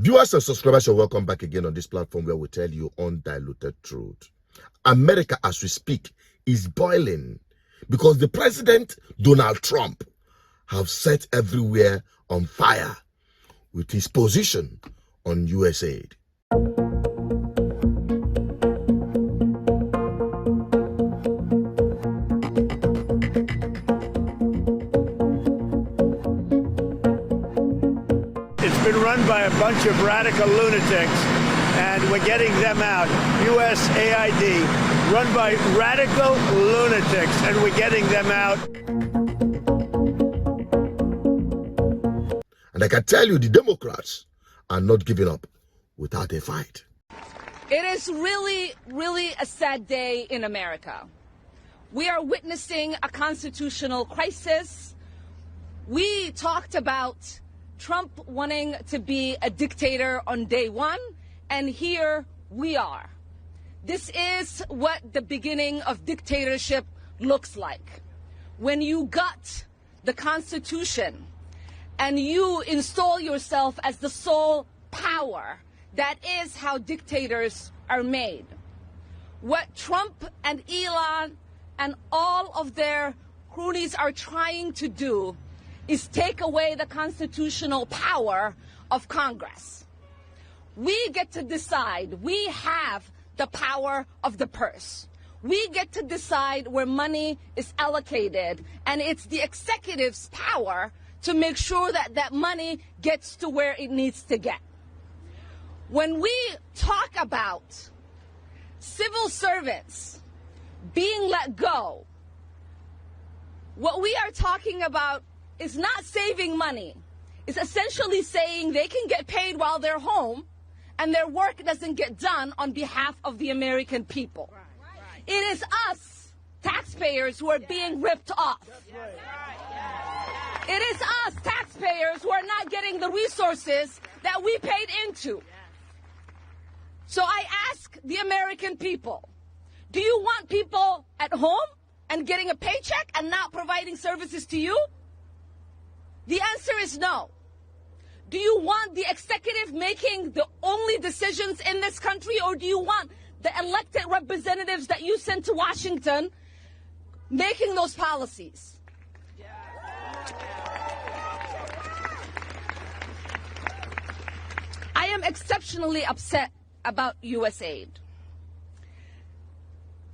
Viewers and subscribers, you're welcome back again on this platform where we tell you undiluted truth. America, as we speak, is boiling because the president, Donald Trump, have set everywhere on fire with his position on USAID. It's been run by a bunch of radical lunatics, and we're getting them out. USAID, run by radical lunatics, and we're getting them out. And I can tell you, the Democrats are not giving up without a fight. It is really, really a sad day in America. We are witnessing a constitutional crisis. We talked about Trump wanting to be a dictator on day one, and here we are. This is what the beginning of dictatorship looks like. When you gut the Constitution and you install yourself as the sole power, that is how dictators are made. What Trump and Elon and all of their cronies are trying to do is take away the constitutional power of Congress. We get to decide. We have the power of the purse. We get to decide where money is allocated, and it's the executive's power to make sure that that money gets to where it needs to get. When we talk about civil servants being let go, what we are talking about is not saving money. It's essentially saying they can get paid while they're home and their work doesn't get done on behalf of the American people. It is us, taxpayers, who are being ripped off. It is us, taxpayers, who are not getting the resources that we paid into. So I ask the American people, do you want people at home and getting a paycheck and not providing services to you? The answer is no. Do you want the executive making the only decisions in this country, or do you want the elected representatives that you send to Washington making those policies? I am exceptionally upset about USAID.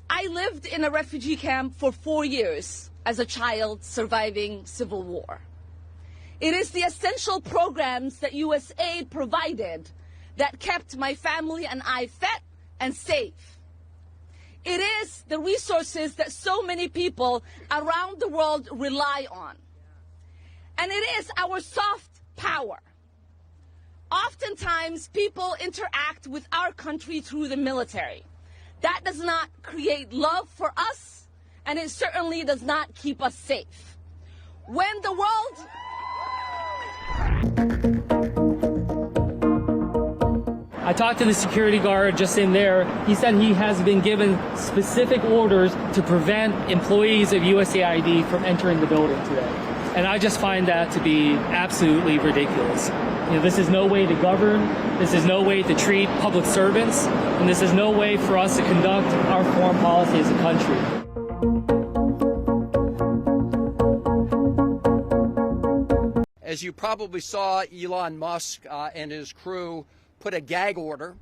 I lived in a refugee camp for 4 years as a child surviving civil war. It is the essential programs that USAID provided that kept my family and I fed and safe. It is the resources that so many people around the world rely on. And it is our soft power. Oftentimes, people interact with our country through the military. That does not create love for us, and it certainly does not keep us safe. When the world... I talked to the security guard just in there. He said he has been given specific orders to prevent employees of USAID from entering the building today. And I just find that to be absolutely ridiculous. You know, this is no way to govern. This is no way to treat public servants. And this is no way for us to conduct our foreign policy as a country. As you probably saw, Elon Musk and his crew put a gag order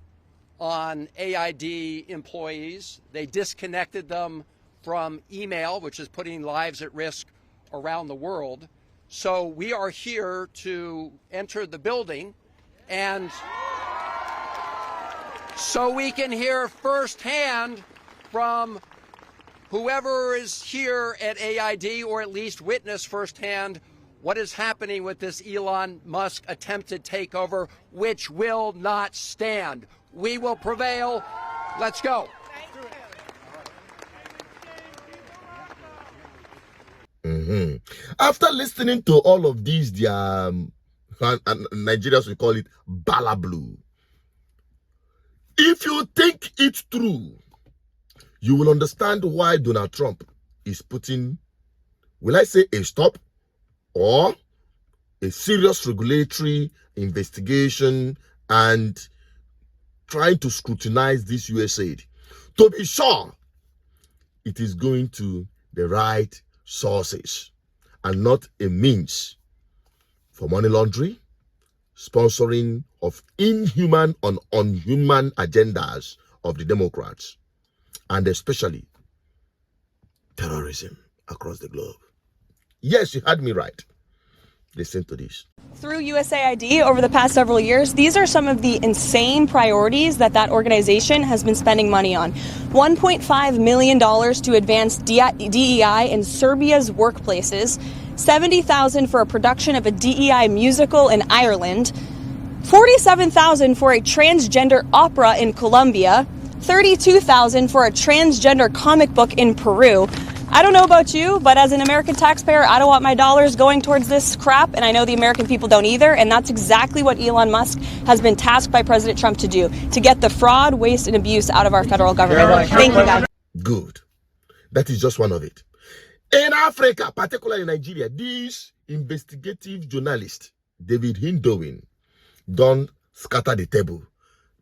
on AID employees. They disconnected them from email, which is putting lives at risk around the world. So we are here to enter the building, and so we can hear firsthand from whoever is here at AID, or at least witness firsthand what is happening with this Elon Musk attempted takeover, which will not stand. We will prevail. Let's go. After listening to all of these, and Nigerians will call it balablu. If you think it's true, you will understand why Donald Trump is putting, will I say a stop, or a serious regulatory investigation and trying to scrutinize this USAID to be sure it is going to the right sources and not a means for money laundering, sponsoring of inhuman and unhuman agendas of the Democrats, and especially terrorism across the globe. Yes, you heard me right. Listen to this. Through USAID over the past several years, these are some of the insane priorities that organization has been spending money on. $1.5 million to advance DEI in Serbia's workplaces, $70,000 for a production of a DEI musical in Ireland, $47,000 for a transgender opera in Colombia, $32,000 for a transgender comic book in Peru. I don't know about you, but as an American taxpayer, I don't want my dollars going towards this crap, and I know the American people don't either, and that's exactly what Elon Musk has been tasked by President Trump to do, to get the fraud, waste, and abuse out of our federal government. Thank you, guys. Good. That is just one of it. In Africa, particularly in Nigeria, this investigative journalist, David Hindowin, don't scatter the table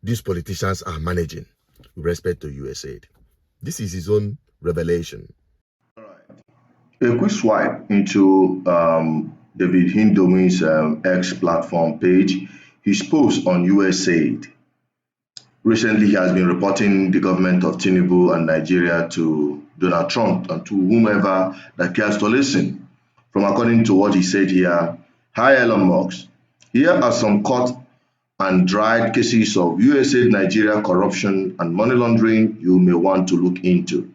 these politicians are managing with respect to USAID. This is his own revelation. A quick swipe into David Hindowin's X platform page, his post on USAID. Recently, he has been reporting the government of Tinubu and Nigeria to Donald Trump and to whomever that cares to listen. From according to what he said here, hi Elon Musk, here are some caught and dried cases of USAID Nigeria corruption and money laundering you may want to look into.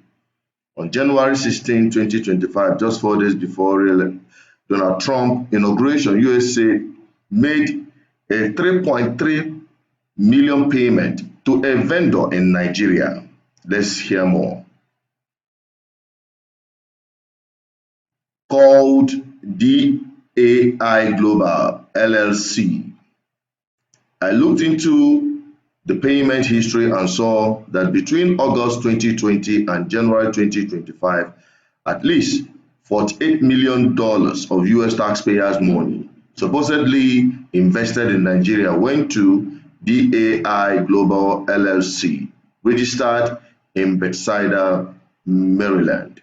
On January 16, 2025, just 4 days before Donald Trump inauguration, USAID made a $3.3 million payment to a vendor in Nigeria. Let's hear more. Called DAI Global LLC. I looked into the payment history and saw that between August 2020 and January 2025, at least $48 million of US taxpayers' money supposedly invested in Nigeria went to DAI Global LLC, registered in Bethesda, Maryland.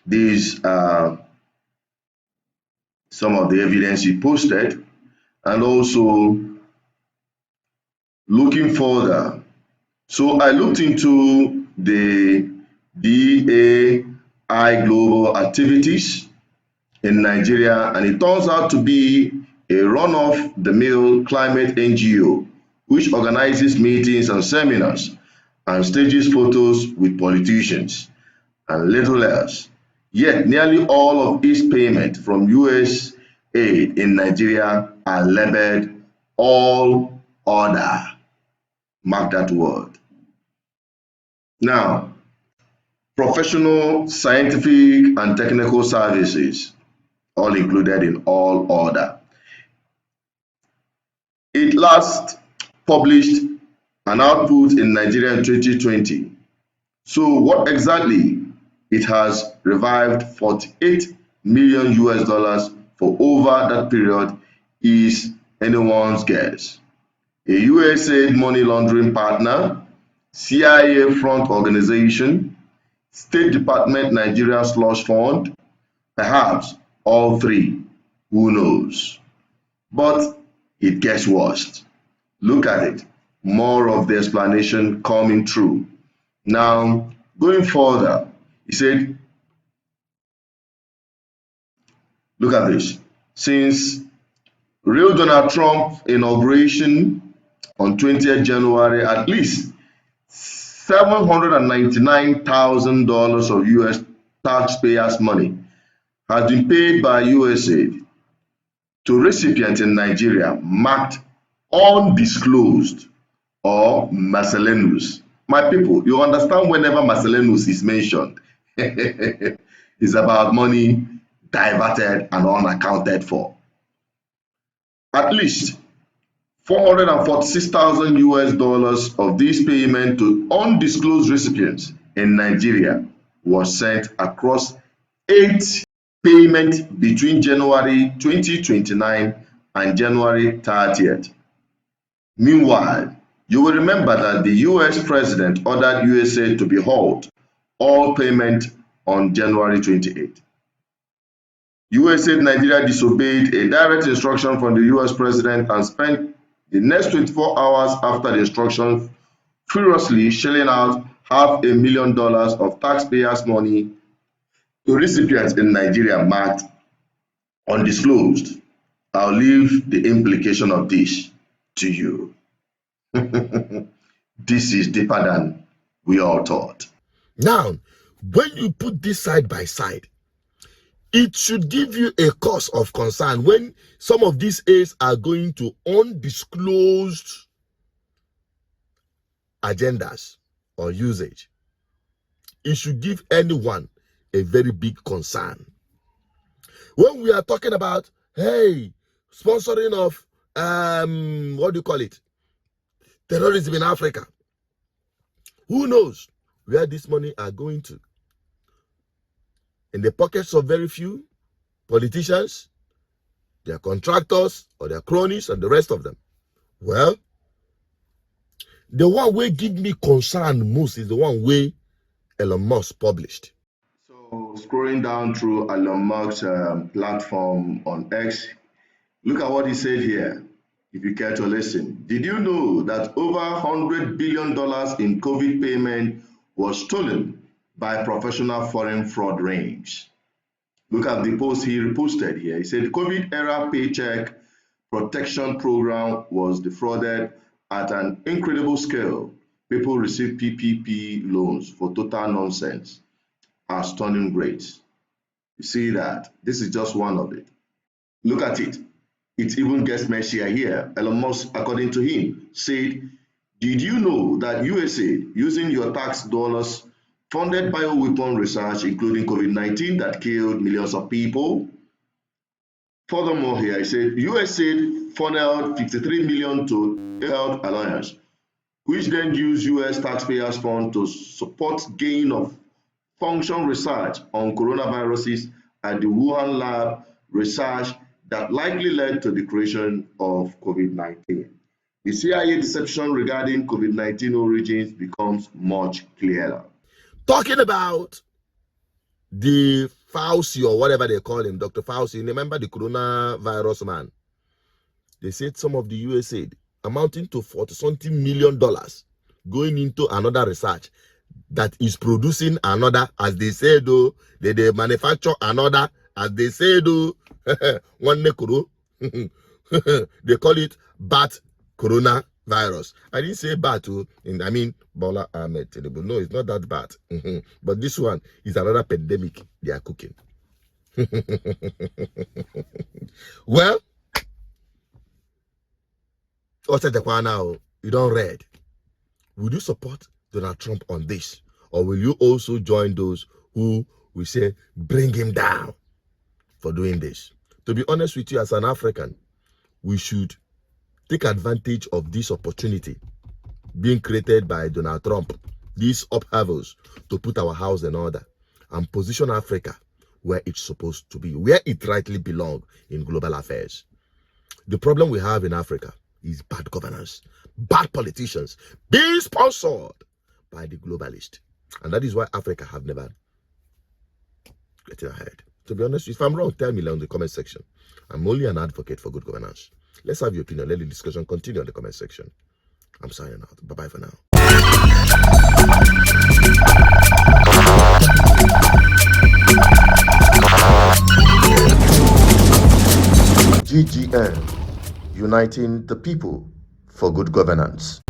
These are some of the evidence he posted, and also looking further. So I looked into the DAI Global activities in Nigeria, and it turns out to be a run-of-the-mill climate NGO, which organizes meetings and seminars and stages photos with politicians and little else. Yet nearly all of its payments from USAID in Nigeria are labeled all other. Mark that word. Now, professional, scientific, and technical services, all included in all order. It last published an output in Nigeria in 2020. So what exactly it has revived 48 million US dollars for over that period is anyone's guess. A USAID money laundering partner, CIA front organization, State Department Nigeria slush fund, perhaps all three, who knows? But it gets worse. Look at it, more of the explanation coming through. Now, going further, he said, look at this, since real Donald Trump inauguration on 20th January, at least $799,000 of US taxpayers' money has been paid by USAID to recipients in Nigeria marked undisclosed or miscellaneous. My people, you understand whenever miscellaneous is mentioned, it's about money diverted and unaccounted for. At least 446,000 US dollars of this payment to undisclosed recipients in Nigeria was sent across 8 payments between January 2029 and January 30th. Meanwhile, you will remember that the US president ordered USAID to be halt all payment on January 28. USAID Nigeria disobeyed a direct instruction from the US president and spent the next 24 hours after the instruction furiously shelling out $500,000 of taxpayers' money to recipients in Nigeria marked undisclosed. I'll leave the implication of this to you. This is deeper than we all thought. Now, when you put this side by side, it should give you a cause of concern when some of these aids are going to undisclosed agendas or usage. It should give anyone a very big concern. When we are talking about, hey, sponsoring of, what do you call it? Terrorism in Africa. Who knows where this money are going to? In the pockets of very few politicians, their contractors or their cronies and the rest of them. Well, the one way give me concern most is the one way Elon Musk published. So scrolling down through Elon Musk's platform on X, look at what he said here, if you care to listen. Did you know that over $100 billion in COVID payment was stolen by professional foreign fraud rings? Look at the post he reposted here. He said COVID-era paycheck protection program was defrauded at an incredible scale. People received PPP loans for total nonsense at stunning rates. You see that? This is just one of it. Look at it. It even gets messier here. Elon Musk, according to him, said, did you know that USAID, using your tax dollars, funded bioweapon research, including COVID-19, that killed millions of people? Furthermore, here, he said, USAID funneled $53 million to Health Alliance, which then used US taxpayers' funds to support gain of function research on coronaviruses at the Wuhan lab, research that likely led to the creation of COVID-19. The CIA deception regarding COVID-19 origins becomes much clearer. Talking about the Fauci or whatever they call him, Dr. Fauci, remember the coronavirus man? They said some of the USAID amounting to $40-something million going into another research that is producing another, as they say, though, they manufacture another, as they say, though, one nekuru, they call it bat coronavirus. I didn't say bat, I mean Bola Ahmed Tinubu. No, it's not that bad. But this one is another pandemic they are cooking. Well, what's the now? You don't read. Would you support Donald Trump on this? Or will you also join those who will say, bring him down for doing this? To be honest with you, as an African, we should take advantage of this opportunity being created by Donald Trump, these upheavals, to put our house in order and position Africa where it's supposed to be, where it rightly belongs in global affairs. The problem we have in Africa is bad governance, bad politicians being sponsored by the globalists. And that is why Africa have never gotten ahead. To be honest, if I'm wrong, tell me in the comment section. I'm only an advocate for good governance. Let's have your opinion. Let the discussion continue in the comment section. I'm signing out. Bye-bye for now. GGN, uniting the people for good governance.